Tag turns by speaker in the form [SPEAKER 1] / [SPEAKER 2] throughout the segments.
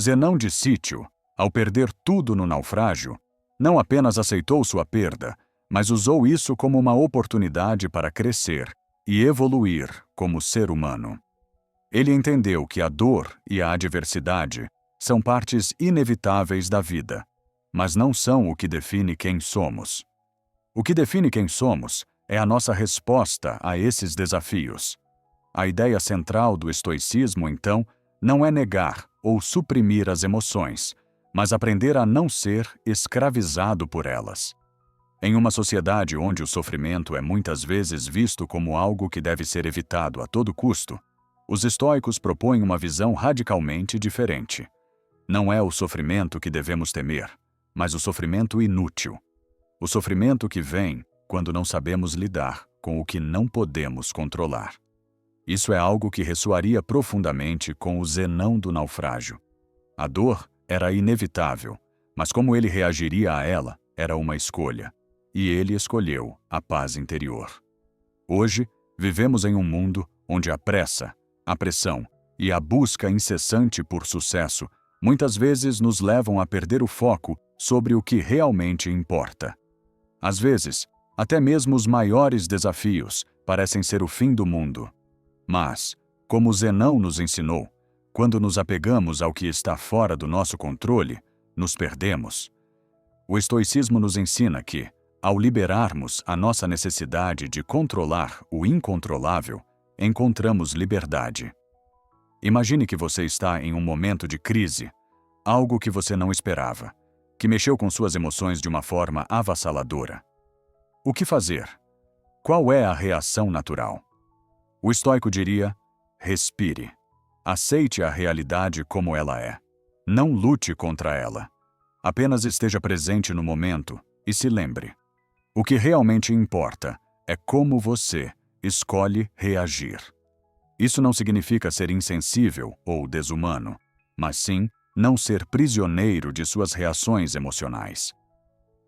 [SPEAKER 1] Zenão de Sítio, ao perder tudo no naufrágio, não apenas aceitou sua perda, mas usou isso como uma oportunidade para crescer e evoluir como ser humano. Ele entendeu que a dor e a adversidade são partes inevitáveis da vida, mas não são o que define quem somos. O que define quem somos é a nossa resposta a esses desafios. A ideia central do estoicismo, então, não é negar ou suprimir as emoções, mas aprender a não ser escravizado por elas. Em uma sociedade onde o sofrimento é muitas vezes visto como algo que deve ser evitado a todo custo, os estoicos propõem uma visão radicalmente diferente. Não é o sofrimento que devemos temer, mas o sofrimento inútil. O sofrimento que vem quando não sabemos lidar com o que não podemos controlar. Isso é algo que ressoaria profundamente com o Zenão do naufrágio. A dor era inevitável, mas como ele reagiria a ela era uma escolha, e ele escolheu a paz interior. Hoje, vivemos em um mundo onde a pressa, a pressão e a busca incessante por sucesso muitas vezes nos levam a perder o foco sobre o que realmente importa. Às vezes, até mesmo os maiores desafios parecem ser o fim do mundo. Mas, como Zenão nos ensinou, quando nos apegamos ao que está fora do nosso controle, nos perdemos. O estoicismo nos ensina que, ao liberarmos a nossa necessidade de controlar o incontrolável, encontramos liberdade. Imagine que você está em um momento de crise, algo que você não esperava, que mexeu com suas emoções de uma forma avassaladora. O que fazer? Qual é a reação natural? O estoico diria: respire. Aceite a realidade como ela é. Não lute contra ela. Apenas esteja presente no momento e se lembre. O que realmente importa é como você escolhe reagir. Isso não significa ser insensível ou desumano, mas sim não ser prisioneiro de suas reações emocionais.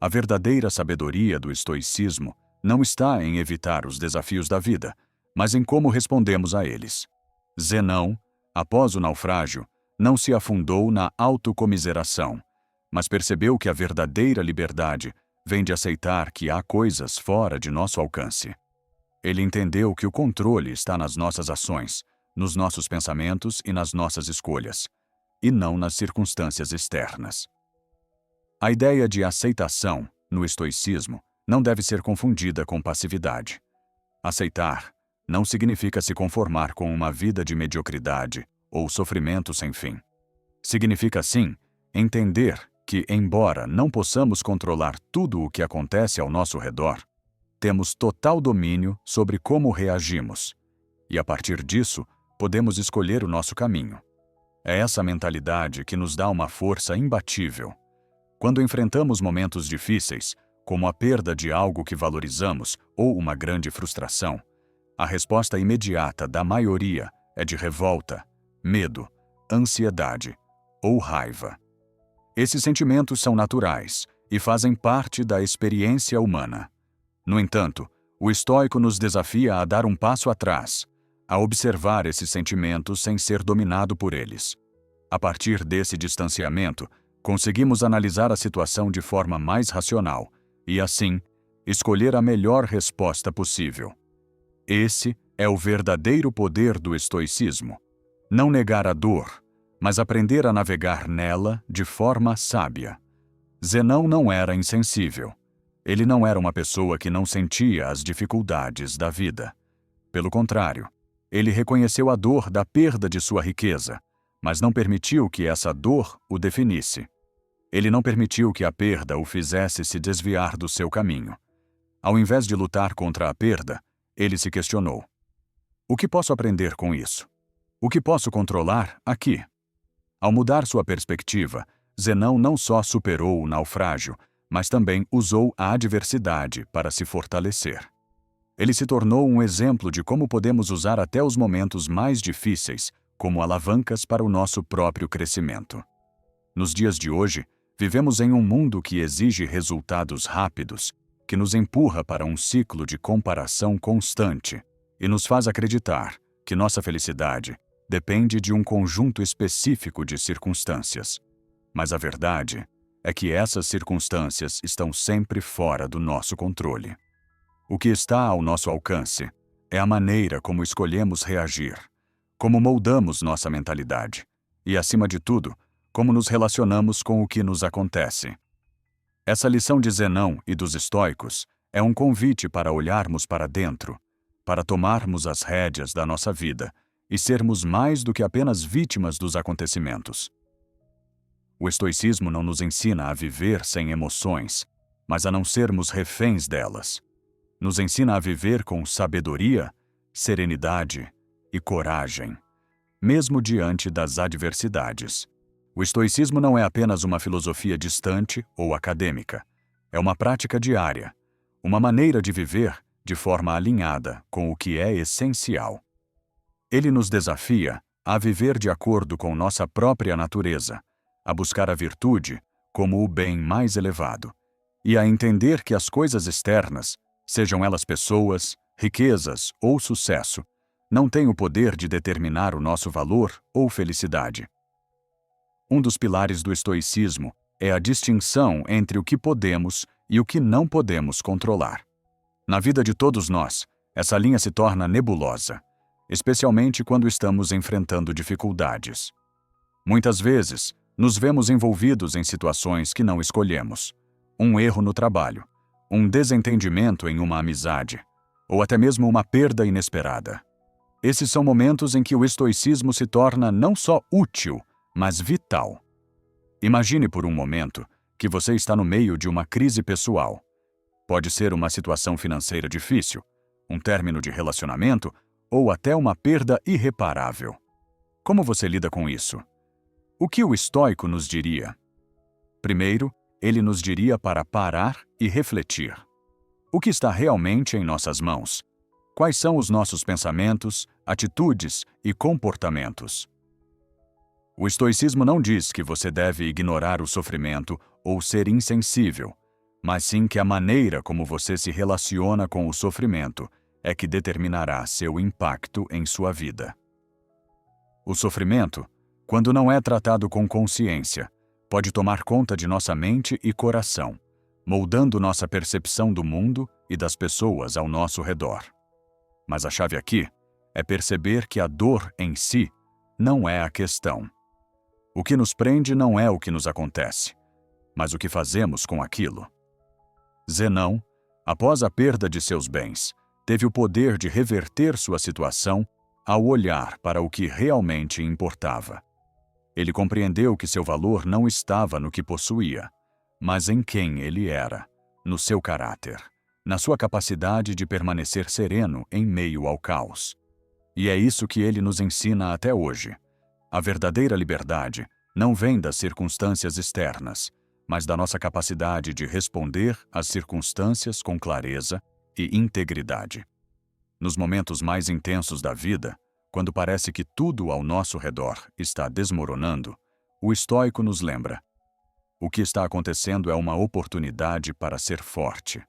[SPEAKER 1] A verdadeira sabedoria do estoicismo não está em evitar os desafios da vida, mas em como respondemos a eles. Zenão, após o naufrágio, não se afundou na autocomiseração, mas percebeu que a verdadeira liberdade vem de aceitar que há coisas fora de nosso alcance. Ele entendeu que o controle está nas nossas ações, nos nossos pensamentos e nas nossas escolhas, e não nas circunstâncias externas. A ideia de aceitação, no estoicismo, não deve ser confundida com passividade. Aceitar não significa se conformar com uma vida de mediocridade ou sofrimento sem fim. Significa, sim, entender que, embora não possamos controlar tudo o que acontece ao nosso redor, temos total domínio sobre como reagimos, e a partir disso, podemos escolher o nosso caminho. É essa mentalidade que nos dá uma força imbatível. Quando enfrentamos momentos difíceis, como a perda de algo que valorizamos ou uma grande frustração, a resposta imediata da maioria é de revolta, medo, ansiedade ou raiva. Esses sentimentos são naturais e fazem parte da experiência humana. No entanto, o estoico nos desafia a dar um passo atrás, a observar esses sentimentos sem ser dominado por eles. A partir desse distanciamento, conseguimos analisar a situação de forma mais racional e, assim, escolher a melhor resposta possível. Esse é o verdadeiro poder do estoicismo. Não negar a dor, mas aprender a navegar nela de forma sábia. Zenão não era insensível. Ele não era uma pessoa que não sentia as dificuldades da vida. Pelo contrário, ele reconheceu a dor da perda de sua riqueza, mas não permitiu que essa dor o definisse. Ele não permitiu que a perda o fizesse se desviar do seu caminho. Ao invés de lutar contra a perda, ele se questionou: o que posso aprender com isso? O que posso controlar aqui? Ao mudar sua perspectiva, Zenão não só superou o naufrágio, mas também usou a adversidade para se fortalecer. Ele se tornou um exemplo de como podemos usar até os momentos mais difíceis como alavancas para o nosso próprio crescimento. Nos dias de hoje, vivemos em um mundo que exige resultados rápidos, que nos empurra para um ciclo de comparação constante e nos faz acreditar que nossa felicidade depende de um conjunto específico de circunstâncias. Mas a verdade é que essas circunstâncias estão sempre fora do nosso controle. O que está ao nosso alcance é a maneira como escolhemos reagir, como moldamos nossa mentalidade e, acima de tudo, como nos relacionamos com o que nos acontece. Essa lição de Zenão e dos estoicos é um convite para olharmos para dentro, para tomarmos as rédeas da nossa vida e sermos mais do que apenas vítimas dos acontecimentos. O estoicismo não nos ensina a viver sem emoções, mas a não sermos reféns delas. Nos ensina a viver com sabedoria, serenidade e coragem, mesmo diante das adversidades. O estoicismo não é apenas uma filosofia distante ou acadêmica. É uma prática diária, uma maneira de viver de forma alinhada com o que é essencial. Ele nos desafia a viver de acordo com nossa própria natureza, a buscar a virtude como o bem mais elevado, e a entender que as coisas externas, sejam elas pessoas, riquezas ou sucesso, não têm o poder de determinar o nosso valor ou felicidade. Um dos pilares do estoicismo é a distinção entre o que podemos e o que não podemos controlar. Na vida de todos nós, essa linha se torna nebulosa, especialmente quando estamos enfrentando dificuldades. Muitas vezes, nos vemos envolvidos em situações que não escolhemos. Um erro no trabalho, um desentendimento em uma amizade, ou até mesmo uma perda inesperada. Esses são momentos em que o estoicismo se torna não só útil, mas vital. Imagine por um momento que você está no meio de uma crise pessoal. Pode ser uma situação financeira difícil, um término de relacionamento ou até uma perda irreparável. Como você lida com isso? O que o estoico nos diria? Primeiro, ele nos diria para parar e refletir. O que está realmente em nossas mãos? Quais são os nossos pensamentos, atitudes e comportamentos? O estoicismo não diz que você deve ignorar o sofrimento ou ser insensível, mas sim que a maneira como você se relaciona com o sofrimento é que determinará seu impacto em sua vida. O sofrimento, quando não é tratado com consciência, pode tomar conta de nossa mente e coração, moldando nossa percepção do mundo e das pessoas ao nosso redor. Mas a chave aqui é perceber que a dor em si não é a questão. O que nos prende não é o que nos acontece, mas o que fazemos com aquilo. Zenão, após a perda de seus bens, teve o poder de reverter sua situação ao olhar para o que realmente importava. Ele compreendeu que seu valor não estava no que possuía, mas em quem ele era, no seu caráter, na sua capacidade de permanecer sereno em meio ao caos. E é isso que ele nos ensina até hoje. A verdadeira liberdade não vem das circunstâncias externas, mas da nossa capacidade de responder às circunstâncias com clareza e integridade. Nos momentos mais intensos da vida, quando parece que tudo ao nosso redor está desmoronando, o estoico nos lembra: o que está acontecendo é uma oportunidade para ser forte.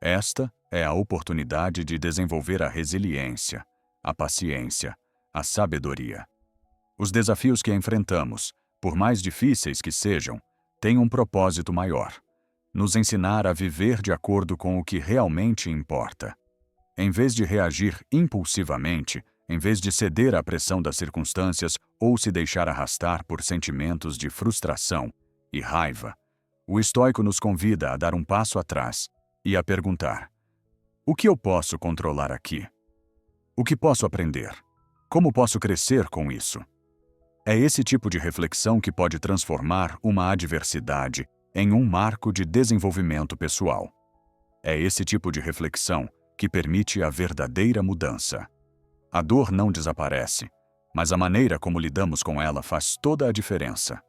[SPEAKER 1] Esta é a oportunidade de desenvolver a resiliência, a paciência, a sabedoria. Os desafios que enfrentamos, por mais difíceis que sejam, têm um propósito maior: nos ensinar a viver de acordo com o que realmente importa. Em vez de reagir impulsivamente, em vez de ceder à pressão das circunstâncias ou se deixar arrastar por sentimentos de frustração e raiva, o estoico nos convida a dar um passo atrás e a perguntar: o que eu posso controlar aqui? O que posso aprender? Como posso crescer com isso? É esse tipo de reflexão que pode transformar uma adversidade em um marco de desenvolvimento pessoal. É esse tipo de reflexão que permite a verdadeira mudança. A dor não desaparece, mas a maneira como lidamos com ela faz toda a diferença.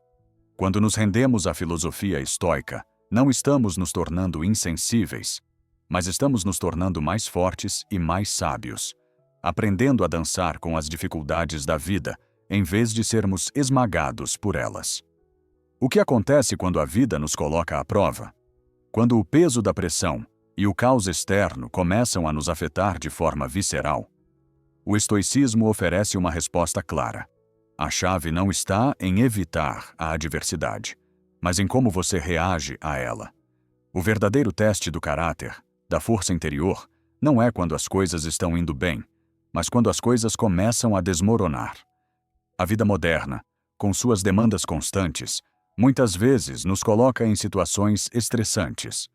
[SPEAKER 1] Quando nos rendemos à filosofia estoica, não estamos nos tornando insensíveis, mas estamos nos tornando mais fortes e mais sábios, aprendendo a dançar com as dificuldades da vida, em vez de sermos esmagados por elas. O que acontece quando a vida nos coloca à prova? Quando o peso da pressão e o caos externo começam a nos afetar de forma visceral, o estoicismo oferece uma resposta clara. A chave não está em evitar a adversidade, mas em como você reage a ela. O verdadeiro teste do caráter, da força interior, não é quando as coisas estão indo bem, mas quando as coisas começam a desmoronar. A vida moderna, com suas demandas constantes, muitas vezes nos coloca em situações estressantes.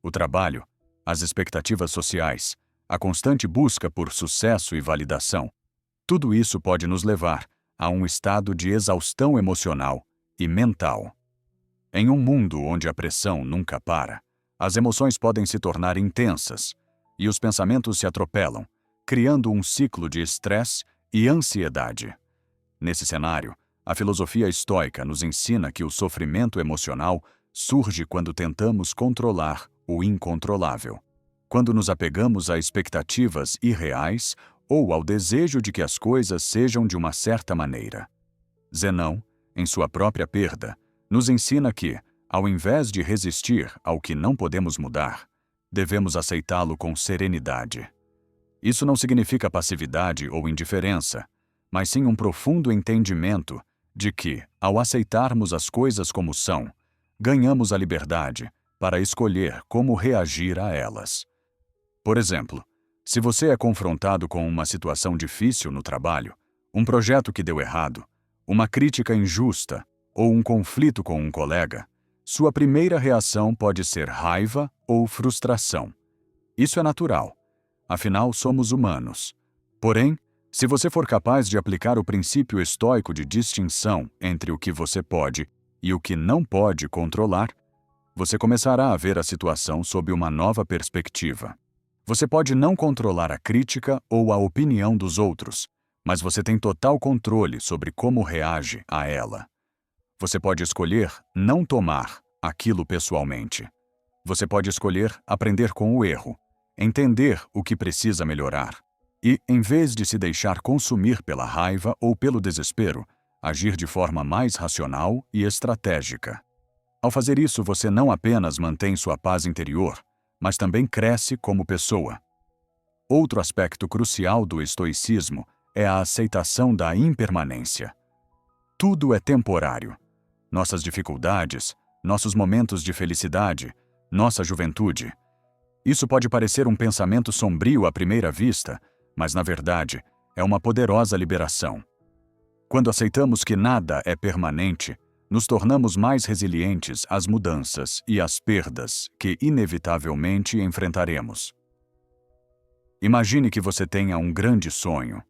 [SPEAKER 1] O trabalho, as expectativas sociais, a constante busca por sucesso e validação, tudo isso pode nos levar a um estado de exaustão emocional e mental. Em um mundo onde a pressão nunca para, as emoções podem se tornar intensas e os pensamentos se atropelam, criando um ciclo de estresse e ansiedade. Nesse cenário, a filosofia estoica nos ensina que o sofrimento emocional surge quando tentamos controlar o incontrolável, quando nos apegamos a expectativas irreais ou ao desejo de que as coisas sejam de uma certa maneira. Zenão, em sua própria Perda, nos ensina que, ao invés de resistir ao que não podemos mudar, devemos aceitá-lo com serenidade. Isso não significa passividade ou indiferença, mas sim um profundo entendimento de que, ao aceitarmos as coisas como são, ganhamos a liberdade para escolher como reagir a elas. Por exemplo, se você é confrontado com uma situação difícil no trabalho, um projeto que deu errado, uma crítica injusta ou um conflito com um colega, sua primeira reação pode ser raiva ou frustração. Isso é natural, afinal somos humanos. Porém, se você for capaz de aplicar o princípio estoico de distinção entre o que você pode e o que não pode controlar, você começará a ver a situação sob uma nova perspectiva. Você pode não controlar a crítica ou a opinião dos outros, mas você tem total controle sobre como reage a ela. Você pode escolher não tomar aquilo pessoalmente. Você pode escolher aprender com o erro, entender o que precisa melhorar e, em vez de se deixar consumir pela raiva ou pelo desespero, agir de forma mais racional e estratégica. Ao fazer isso, você não apenas mantém sua paz interior, mas também cresce como pessoa. Outro aspecto crucial do estoicismo é a aceitação da impermanência. Tudo é temporário. Nossas dificuldades, nossos momentos de felicidade, nossa juventude. Isso pode parecer um pensamento sombrio à primeira vista, mas na verdade é uma poderosa liberação. Quando aceitamos que nada é permanente, nos tornamos mais resilientes às mudanças e às perdas que inevitavelmente enfrentaremos. Imagine que você tenha um grande sonho,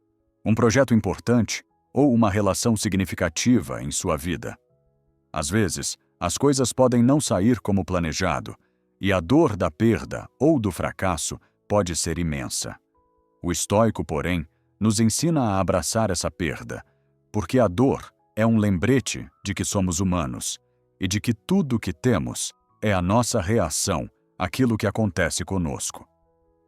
[SPEAKER 1] um projeto importante ou uma relação significativa em sua vida. Às vezes, as coisas podem não sair como planejado, e a dor da perda ou do fracasso pode ser imensa. O estoico, porém, nos ensina a abraçar essa perda, porque a dor é um lembrete de que somos humanos e de que tudo o que temos é a nossa reação àquilo que acontece conosco.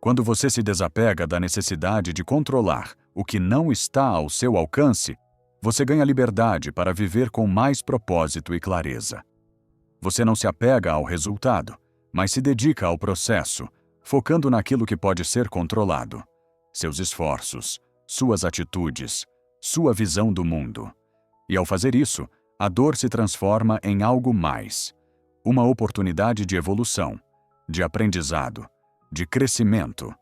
[SPEAKER 1] Quando você se desapega da necessidade de controlar o que não está ao seu alcance, você ganha liberdade para viver com mais propósito e clareza. Você não se apega ao resultado, mas se dedica ao processo, focando naquilo que pode ser controlado: seus esforços, suas atitudes, sua visão do mundo. E ao fazer isso, a dor se transforma em algo mais, uma oportunidade de evolução, de aprendizado, de crescimento.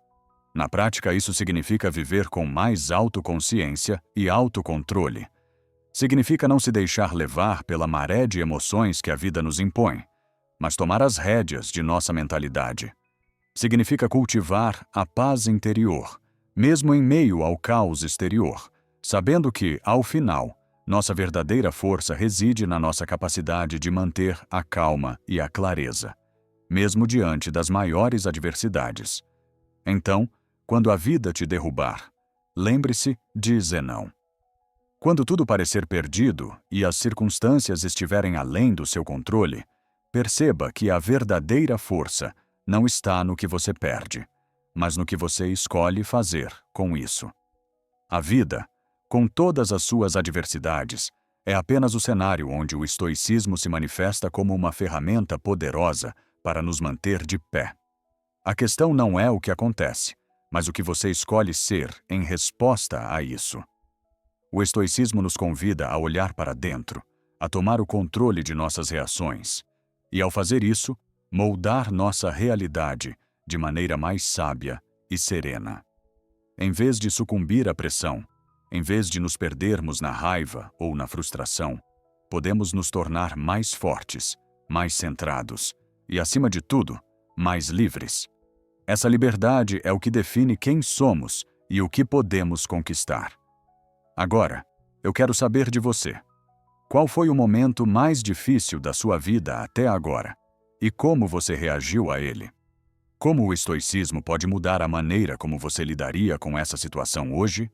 [SPEAKER 1] Na prática, isso significa viver com mais autoconsciência e autocontrole. Significa não se deixar levar pela maré de emoções que a vida nos impõe, mas tomar as rédeas de nossa mentalidade. Significa cultivar a paz interior, mesmo em meio ao caos exterior, sabendo que, ao final, nossa verdadeira força reside na nossa capacidade de manter a calma e a clareza, mesmo diante das maiores adversidades. Então, quando a vida te derrubar, lembre-se de Zenão. Quando tudo parecer perdido e as circunstâncias estiverem além do seu controle, perceba que a verdadeira força não está no que você perde, mas no que você escolhe fazer com isso. A vida, com todas as suas adversidades, é apenas o cenário onde o estoicismo se manifesta como uma ferramenta poderosa para nos manter de pé. A questão não é o que acontece, mas o que você escolhe ser em resposta a isso. O estoicismo nos convida a olhar para dentro, a tomar o controle de nossas reações e, ao fazer isso, moldar nossa realidade de maneira mais sábia e serena. Em vez de sucumbir à pressão, em vez de nos perdermos na raiva ou na frustração, podemos nos tornar mais fortes, mais centrados e, acima de tudo, mais livres. Essa liberdade é o que define quem somos e o que podemos conquistar. Agora, eu quero saber de você. Qual foi o momento mais difícil da sua vida até agora? E como você reagiu a ele? Como o estoicismo pode mudar a maneira como você lidaria com essa situação hoje?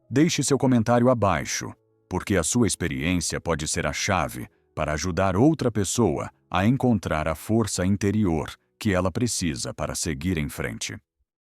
[SPEAKER 1] Deixe seu comentário abaixo, porque a sua experiência pode ser a chave para ajudar outra pessoa a encontrar a força interior que ela precisa para seguir em frente.